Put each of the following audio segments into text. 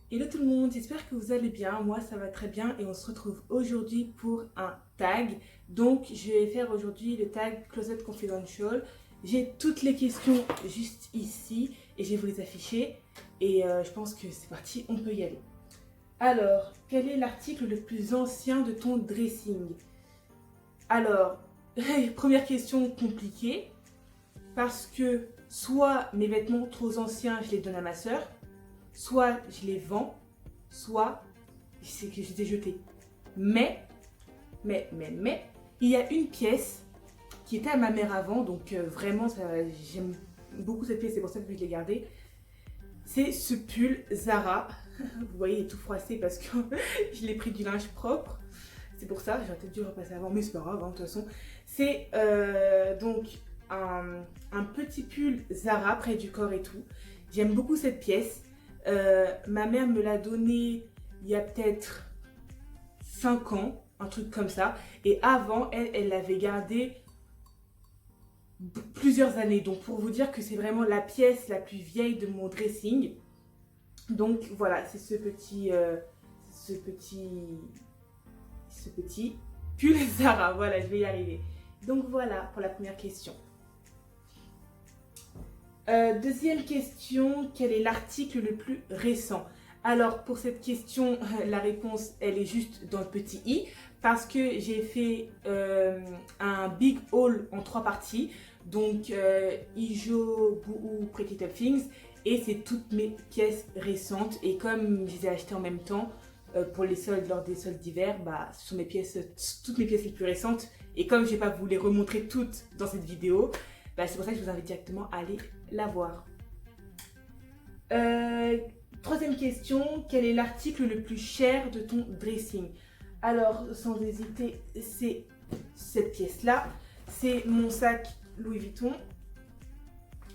Hello tout le monde, j'espère que vous allez bien, moi ça va très bien et on se retrouve aujourd'hui pour un tag. Donc je vais faire aujourd'hui le tag Closet Confidential. J'ai toutes les questions juste ici et je vais vous les afficher et je pense que c'est parti, on peut y aller. Alors, quel est l'article le plus ancien de ton dressing? Alors, première question compliquée parce que soit mes vêtements trop anciens je les donne à ma soeur, soit je les vends, soit c'est que je les ai jetés. Mais, il y a une pièce qui était à ma mère avant, donc vraiment, j'aime beaucoup cette pièce, c'est pour ça que je l'ai gardée. C'est ce pull Zara. Vous voyez, il est tout froissé parce que je l'ai pris du linge propre. C'est pour ça, j'aurais peut-être dû le repasser avant, mais c'est pas grave, hein, de toute façon. C'est donc un petit pull Zara près du corps et tout. J'aime beaucoup cette pièce. Ma mère me l'a donné il y a peut-être 5 ans, un truc comme ça. Et avant, elle l'avait gardé plusieurs années. Donc pour vous dire que c'est vraiment la pièce la plus vieille de mon dressing. Donc voilà, c'est ce petit pull Zara. Voilà, je vais y arriver. Donc voilà pour la première question. Deuxième question, quel est l'article le plus récent? Alors pour cette question, la réponse elle est juste dans le petit i parce que j'ai fait un big haul en 3 parties, donc Ijo, Boo, Pretty Little Things, et c'est toutes mes pièces récentes et comme je les ai achetées en même temps pour les soldes lors des soldes d'hiver, bah, ce sont toutes mes pièces les plus récentes et comme je vais pas vous les remontrer toutes dans cette vidéo, bah, c'est pour ça que je vous invite directement à aller la voir. Troisième question, quel est l'article le plus cher de ton dressing? Alors, sans hésiter, c'est cette pièce-là. C'est mon sac Louis Vuitton.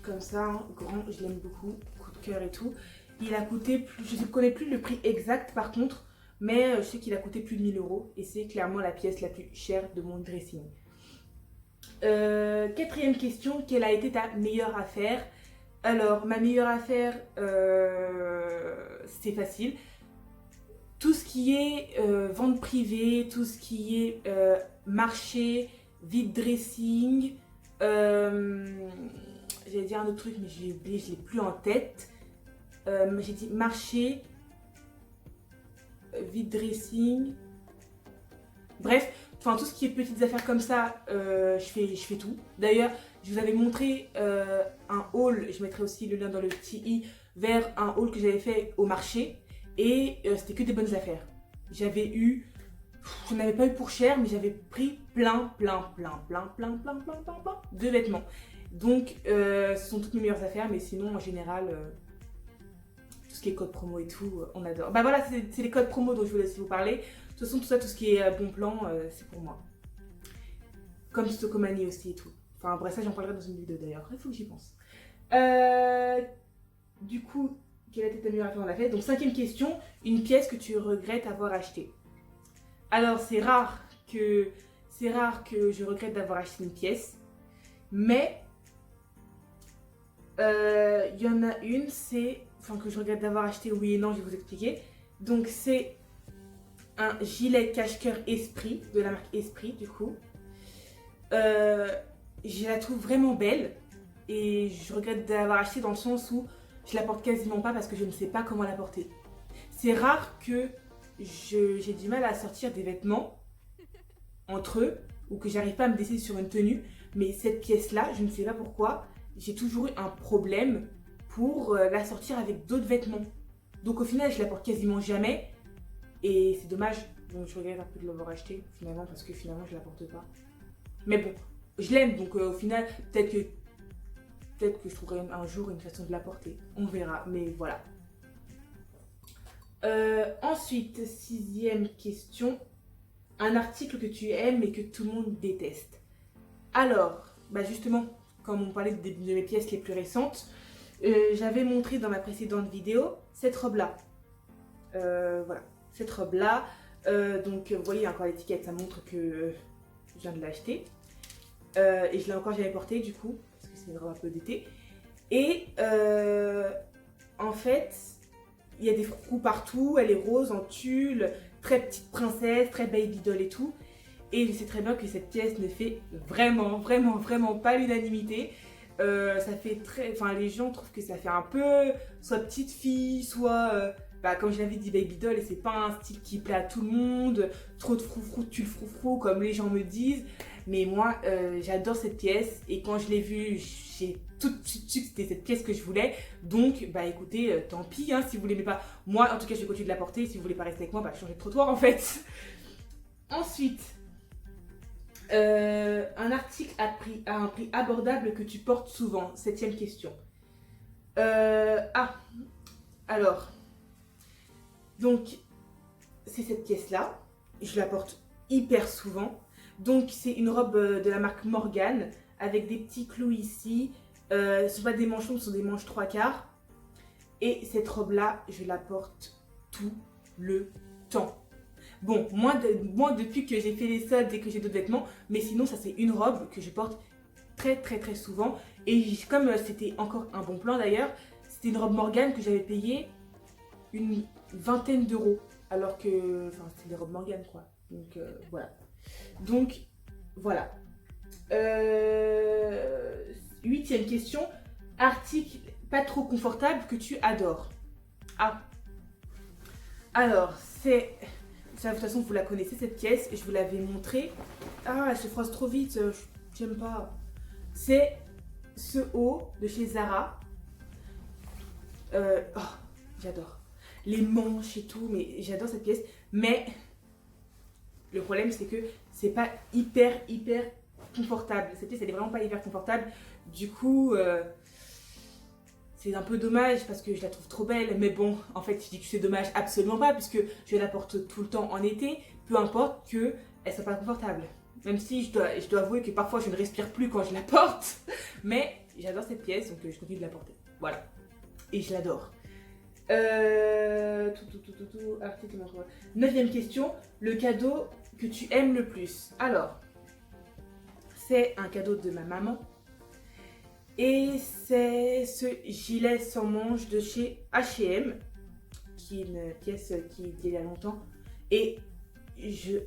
Comme ça, hein, grand, je l'aime beaucoup, coup de cœur et tout. Il a coûté, je ne connais plus le prix exact par contre, mais je sais qu'il a coûté plus de 1000 euros et c'est clairement la pièce la plus chère de mon dressing. Quatrième question, quelle a été ta meilleure affaire? Alors, ma meilleure affaire, c'est facile. Tout ce qui est vente privée, tout ce qui est marché, vide dressing, j'allais dire un autre truc mais j'ai oublié, je ne l'ai plus en tête. J'ai dit marché, vide dressing, bref, enfin tout ce qui est petites affaires comme ça, je fais tout. D'ailleurs, je vous avais montré un haul, je mettrai aussi le lien dans le petit i, vers un haul que j'avais fait au marché. Et c'était que des bonnes affaires. Je n'avais pas eu pour cher, mais j'avais pris plein de vêtements. Donc, ce sont toutes mes meilleures affaires, mais sinon, en général, tout ce qui est code promo et tout, on adore. Bah voilà, c'est les codes promo dont je voulais vous parler. De toute façon, tout ça, tout ce qui est bon plan, c'est pour moi. Comme Stocomanie aussi et tout. Enfin, bref, ça, j'en parlerai dans une vidéo d'ailleurs. Il faut que j'y pense. Du coup, quelle a été ta meilleure affaire? On l'a fait. Donc, cinquième question, une pièce que tu regrettes avoir achetée. Alors, c'est rare que je regrette d'avoir acheté une pièce, mais il y en a une, enfin que je regrette d'avoir acheté, oui et non, je vais vous expliquer. Donc, c'est un gilet cache-cœur Esprit, de la marque Esprit, du coup. Je la trouve vraiment belle et je regrette d'avoir acheté dans le sens où je la porte quasiment pas parce que je ne sais pas comment la porter. C'est rare que j'ai du mal à sortir des vêtements entre eux ou que j'arrive pas à me décider sur une tenue, mais cette pièce-là, je ne sais pas pourquoi, j'ai toujours eu un problème pour la sortir avec d'autres vêtements. Donc au final, je la porte quasiment jamais et c'est dommage. Donc je regrette un peu de l'avoir acheté finalement parce que finalement je la porte pas. Mais bon, je l'aime donc au final, peut-être que je trouverai un jour une façon de la porter. On verra, mais voilà. Ensuite, sixième question. Un article que tu aimes mais que tout le monde déteste. Alors, bah justement, comme on parlait de mes pièces les plus récentes, j'avais montré dans ma précédente vidéo cette robe-là. Voilà, cette robe-là. Donc, vous voyez encore l'étiquette, ça montre que je viens de l'acheter. Et je l'ai encore jamais portée du coup, parce que c'est une robe un peu d'été. Et en fait, il y a des froufrous partout, elle est rose en tulle, très petite princesse, très baby doll et tout. Et je sais très bien que cette pièce ne fait vraiment pas l'unanimité. Ça fait très... Enfin, les gens trouvent que ça fait un peu soit petite fille, soit... comme je l'avais dit, baby doll, et c'est pas un style qui plaît à tout le monde. Trop de froufrou, tulle froufrou, comme les gens me disent. Mais moi, j'adore cette pièce. Et quand je l'ai vue, j'ai tout de suite su que c'était cette pièce que je voulais. Donc, écoutez, tant pis, hein, si vous l'aimez pas. Moi, en tout cas, je vais continuer de la porter. Si vous voulez pas rester avec moi, changez de trottoir, en fait. Ensuite... un article à un prix abordable que tu portes souvent. 7e question. Alors, donc, c'est cette pièce-là. Je la porte hyper souvent. Donc, c'est une robe de la marque Morgan avec des petits clous ici. Ce ne sont pas des manches longues, ce sont des manches 3/4. Et cette robe-là, je la porte tout le temps. Bon, moi depuis que j'ai fait les soldes et que j'ai d'autres vêtements, mais sinon ça c'est une robe que je porte très souvent. Et comme c'était encore un bon plan d'ailleurs, c'était une robe Morgan que j'avais payée une 20aine d'euros. Alors que, enfin c'est des robes Morgan quoi. Donc voilà. Donc voilà. 8e question, article pas trop confortable que tu adores. Alors c'est... Ça, de toute façon, vous la connaissez cette pièce et je vous l'avais montrée. Elle se froisse trop vite, j'aime pas. C'est ce haut de chez Zara. J'adore. Les manches et tout, mais j'adore cette pièce. Mais le problème, c'est que c'est pas hyper confortable. Cette pièce, elle est vraiment pas hyper confortable. Du coup, c'est un peu dommage parce que je la trouve trop belle, mais bon, en fait, je dis que c'est dommage absolument pas puisque je la porte tout le temps en été, peu importe qu'elle soit pas confortable. Même si je dois avouer que parfois je ne respire plus quand je la porte, mais j'adore cette pièce donc je continue de la porter. Voilà. Et je l'adore. 9e question, le cadeau que tu aimes le plus. Alors, c'est un cadeau de ma maman. Et c'est ce gilet sans manches de chez H&M, qui est une pièce qui est il y a longtemps. Et je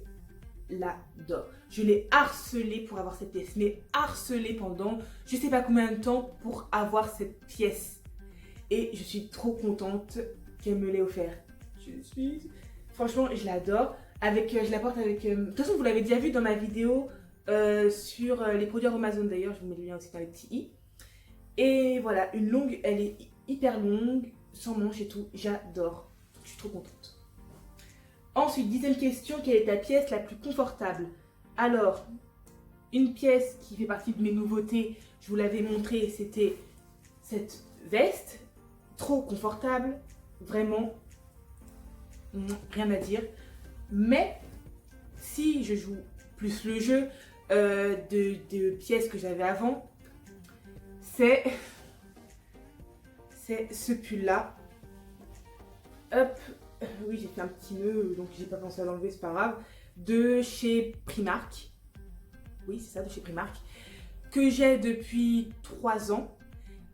l'adore. Je l'ai harcelée pour avoir cette pièce, mais harcelée pendant je sais pas combien de temps pour avoir cette pièce. Et je suis trop contente qu'elle me l'ait offert. Franchement, je l'adore. Je la porte avec... De toute façon, vous l'avez déjà vu dans ma vidéo sur les produits Amazon. D'ailleurs, je vous mets le lien aussi dans les petits i. Et voilà, une longue, elle est hyper longue, sans manches et tout, j'adore. Je suis trop contente. Ensuite, 10e question, quelle est ta pièce la plus confortable? Alors, une pièce qui fait partie de mes nouveautés, je vous l'avais montré, c'était cette veste, trop confortable, vraiment, rien à dire. Mais, si je joue plus le jeu de pièces que j'avais avant, c'est ce pull-là. Hop, oui, j'ai fait un petit nœud, donc j'ai pas pensé à l'enlever, c'est pas grave. De chez Primark. Oui, c'est ça, de chez Primark. Que j'ai depuis 3 ans.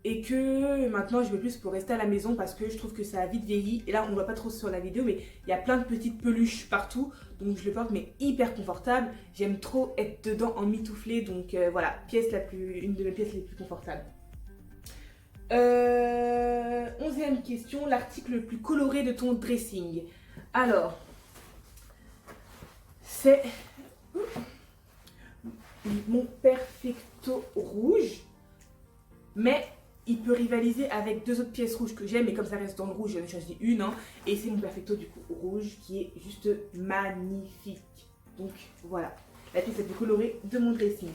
Et que maintenant, je veux plus pour rester à la maison parce que je trouve que ça a vite vieilli. Et là, on ne voit pas trop sur la vidéo, mais il y a plein de petites peluches partout. Donc, je le porte, mais hyper confortable. J'aime trop être dedans en mitouflé. Donc, voilà, une de mes pièces les plus confortables. 11e question, l'article le plus coloré de ton dressing. Alors, c'est mon Perfecto rouge, mais il peut rivaliser avec 2 autres pièces rouges que j'aime, et comme ça reste dans le rouge, j'en ai choisi une, hein, et c'est mon Perfecto du coup rouge qui est juste magnifique. Donc voilà, la pièce la plus colorée de mon dressing.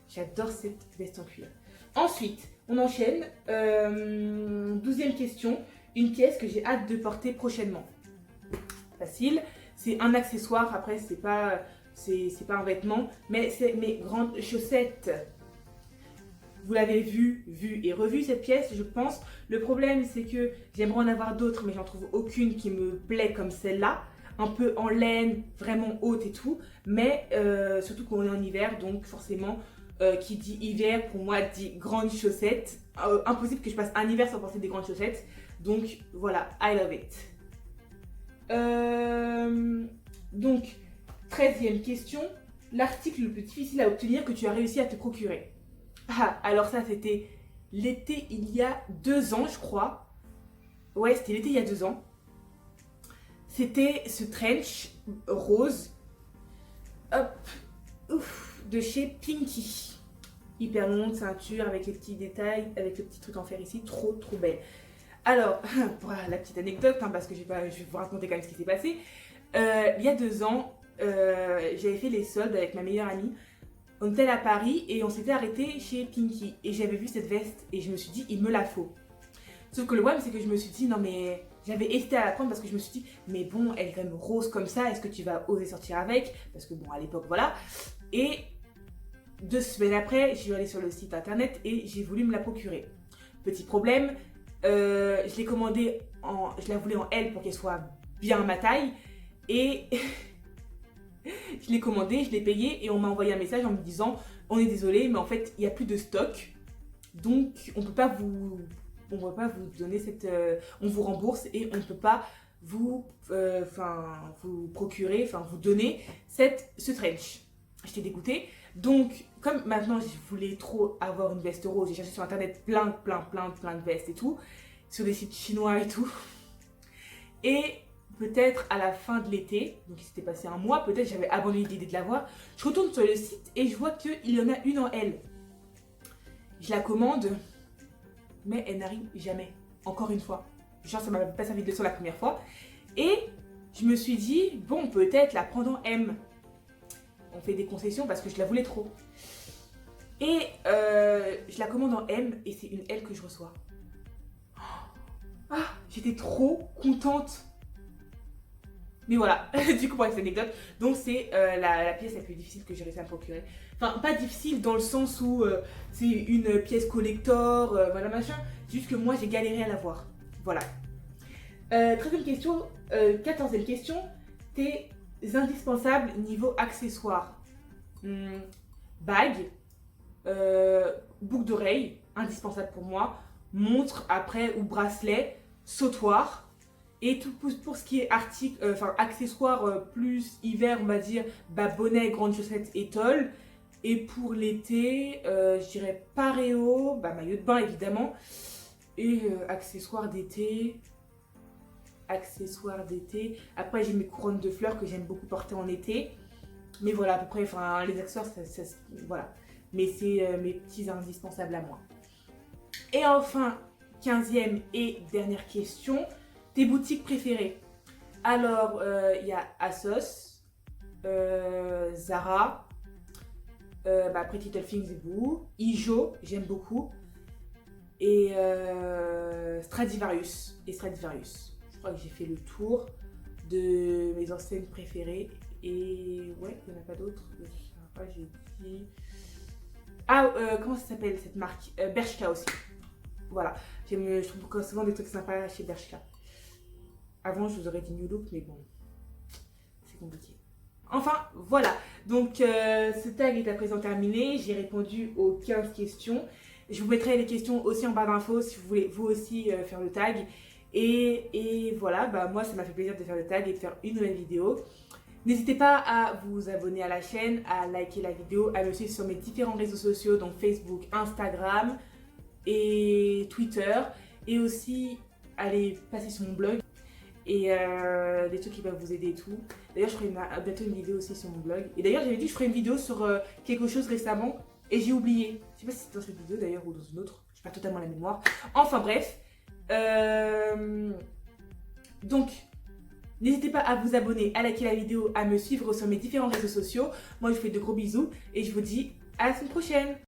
J'adore cette veste en cuir. Ensuite, on enchaîne. 12e question, une pièce que j'ai hâte de porter prochainement. Facile, c'est un accessoire, après c'est pas un vêtement, mais c'est mes grandes chaussettes. Vous l'avez vu et revu cette pièce, je pense. Le problème, c'est que j'aimerais en avoir d'autres, mais j'en trouve aucune qui me plaît comme celle-là. Un peu en laine, vraiment haute et tout. Mais surtout qu'on est en hiver, donc forcément, qui dit hiver, pour moi, dit grandes chaussettes. Impossible que je passe un hiver sans porter des grandes chaussettes. Donc voilà, I love it. Donc, 13e question. L'article le plus difficile à obtenir que tu as réussi à te procurer. Ah, alors ça c'était l'été il y a 2 ans, je crois. Ouais, c'était l'été il y a 2 ans. C'était ce trench rose. Hop, ouf, de chez Pinky. Hyper longue ceinture avec les petits détails, avec le petit truc en fer ici, trop belle. Alors, voilà la petite anecdote, hein, parce que je vais vous raconter quand même ce qui s'est passé. Il y a 2 ans, j'avais fait les soldes avec ma meilleure amie. On était à Paris et on s'était arrêté chez Pinky. Et j'avais vu cette veste et je me suis dit, il me la faut. Sauf que le problème, c'est que je me suis dit, non mais... J'avais hésité à la prendre parce que je me suis dit, mais bon, elle est quand même rose comme ça, est-ce que tu vas oser sortir avec? Parce que bon, à l'époque, voilà. Et 2 semaines après, je suis allée sur le site internet et j'ai voulu me la procurer. Petit problème, je l'ai commandée, je la voulais en L pour qu'elle soit bien ma taille. Et je l'ai commandée, je l'ai payée et on m'a envoyé un message en me disant, on est désolé, mais en fait, il n'y a plus de stock. Donc, on ne peut pas vous donner cette... on vous rembourse et on ne peut pas vous procurer, vous donner ce trench. J'étais dégoûtée. Donc, comme maintenant, je voulais trop avoir une veste rose, j'ai cherché sur internet plein de vestes et tout, sur des sites chinois et tout. Et peut-être à la fin de l'été, donc il s'était passé un mois, peut-être j'avais abandonné l'idée de l'avoir. Je retourne sur le site et je vois qu'il y en a une en L. Je la commande, mais elle n'arrive jamais. Encore une fois. Genre, ça m'a pas servi de leçon la première fois. Et je me suis dit, bon, peut-être la prendre en M. On fait des concessions parce que je la voulais trop. Et je la commande en M et c'est une L que je reçois. Ah, j'étais trop contente. Mais voilà, du coup, pour cette anecdote, donc c'est la pièce la plus difficile que j'ai réussi à me procurer. Enfin, pas difficile dans le sens où c'est une pièce collector, voilà machin. C'est juste que moi, j'ai galéré à l'avoir. Voilà. 13e question, 14e question. Tes indispensables niveau accessoires. Bague, boucle d'oreille, indispensable pour moi. Montre après ou bracelet, sautoir. Et tout pour ce qui est accessoires plus hiver, on va dire, bonnet, grandes chaussettes et tôle. Et pour l'été, je dirais paréo, maillot de bain évidemment. Et accessoires d'été. Après, j'ai mes couronnes de fleurs que j'aime beaucoup porter en été. Mais voilà, à peu près, les accessoires, voilà. Mais c'est mes petits indispensables à moi. Et enfin, 15e et dernière question. Tes boutiques préférées? Alors, il y a ASOS, Zara, Pretty Little Things et Boo, Ijo, j'aime beaucoup, et Stradivarius. Je crois que j'ai fait le tour de mes enseignes préférées. Et ouais, il n'y en a pas d'autres. J'ai dit... Ah, comment ça s'appelle cette marque? Bershka aussi. Voilà, je trouve souvent des trucs sympas chez Bershka. Avant, je vous aurais dit New Look, mais bon, c'est compliqué. Enfin, voilà. Donc, ce tag est à présent terminé. J'ai répondu aux 15 questions. Je vous mettrai les questions aussi en barre d'infos si vous voulez vous aussi faire le tag. Et voilà, moi, ça m'a fait plaisir de faire le tag et de faire une nouvelle vidéo. N'hésitez pas à vous abonner à la chaîne, à liker la vidéo, à me suivre sur mes différents réseaux sociaux, donc Facebook, Instagram et Twitter. Et aussi, allez passer sur mon blog. Et des trucs qui peuvent vous aider et tout. D'ailleurs, je ferai bientôt une vidéo aussi sur mon blog. Et d'ailleurs, j'avais dit que je ferais une vidéo sur quelque chose récemment et j'ai oublié. Je sais pas si c'était dans cette vidéo d'ailleurs ou dans une autre. Je perds totalement la mémoire. Enfin bref. Donc, n'hésitez pas à vous abonner, à liker la vidéo, à me suivre sur mes différents réseaux sociaux. Moi, je vous fais de gros bisous et je vous dis à la semaine prochaine.